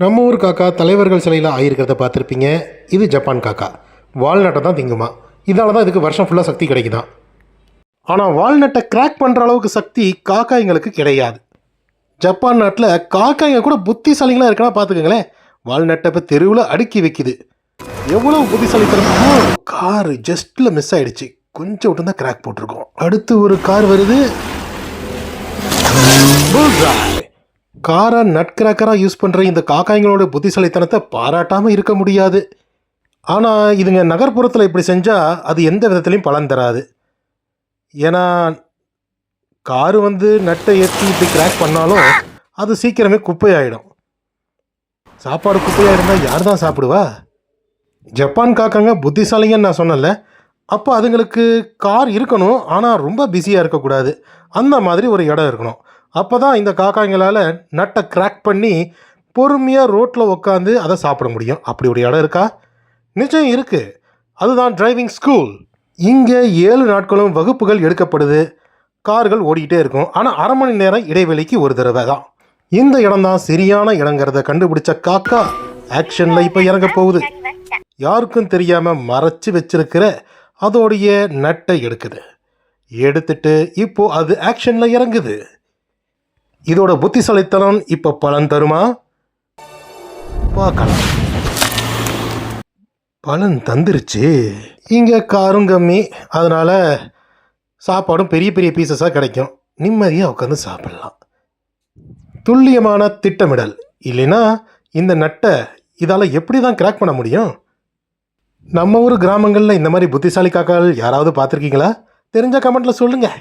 நம்ம ஊர் காக்கா தலைவர்கள் சிலையில் ஆகியிருக்கிறத பார்த்துருப்பீங்க. இது ஜப்பான் காக்கா. வால்நட்டை தான் திங்குமா. இதனால தான் இதுக்கு வருஷம் ஃபுல்லாக சக்தி கிடைக்குதான். ஆனால் வால்நட்டை கிராக் பண்ணுற அளவுக்கு சக்தி காக்காய்ங்களுக்கு கிடையாது. ஜப்பான் நாட்டில் காக்காய்ங்க கூட புத்திசாலிங்களாக இருக்குன்னா பார்த்துக்கோங்களேன். வால்நட்டை இப்போ தெருவில் அடுக்கி வைக்குது. எவ்வளோ புத்திசாலித்தனம். கார் ஜஸ்ட்டில் மிஸ் ஆகிடுச்சு. கொஞ்சம் விட்டு தான் கிராக் போட்டிருக்கோம். அடுத்து ஒரு கார் வருது. காரை நட்கிராக்கராக யூஸ் பண்ணுற இந்த காக்காய்களோட புத்திசாலித்தனத்தை பாராட்டாமல் இருக்க முடியாது. ஆனால் இதுங்க நகர்ப்புறத்தில் இப்படி செஞ்சால் அது எந்த விதத்துலையும் பலன் தராது. ஏன்னா காரு நட்டை ஏற்றி இப்படி கிராக் பண்ணாலும் அது சீக்கிரமே குப்பையாயிடும். சாப்பாடு குப்பையாயிருந்தால் யார் தான் சாப்பிடுவா? ஜப்பான் காக்காங்க புத்திசாலிங்கன்னு நான் சொன்னல. அப்போ அதுங்களுக்கு கார் இருக்கணும், ஆனால் ரொம்ப பிஸியாக இருக்கக்கூடாது. அந்த மாதிரி ஒரு இடம் இருக்கணும். அப்போ தான் இந்த காக்காய்ங்களால் நட்டை கிராக் பண்ணி பொறுமையாக ரோட்டில் உட்காந்து அதை சாப்பிட முடியும். அப்படி ஒரு இடம் இருக்கா? நிச்சயம் இருக்குது. அதுதான் டிரைவிங் ஸ்கூல். இங்கே 7 நாட்களும் வகுப்புகள் எடுக்கப்படுது. கார்கள் ஓடிக்கிட்டே இருக்கும். ஆனால் அரை மணி நேரம் இடைவெளிக்கு ஒரு தடவை தான். இந்த இடம் தான் சரியான இடங்கிறத கண்டுபிடிச்ச காக்கா ஆக்ஷனில் இப்போ இறங்க போகுது. யாருக்கும் தெரியாமல் மறைச்சி வச்சிருக்கிற அதோடைய நட்டை எடுக்குது. எடுத்துட்டு இப்போ அது ஆக்ஷனில் இறங்குது. இதோட புத்திசாலித்தனம் இப்போ பலன் தருமா? பார்க்கலாம். பலன் தந்துருச்சு. இங்கே காரும் கம்மி, அதனால் சாப்பாடும் பெரிய பெரிய பீசஸாக கிடைக்கும். நிம்மதியாக உட்காந்து சாப்பிட்லாம். துல்லியமான திட்டமிடல் இல்லைன்னா இந்த நட்டை இதால் எப்படி தான் கிராக் பண்ண முடியும்? நம்ம ஊர் கிராமங்களில் இந்த மாதிரி புத்திசாலி காக்கால் யாராவது பார்த்துருக்கீங்களா? தெரிஞ்ச கமெண்ட்டில் சொல்லுங்கள்.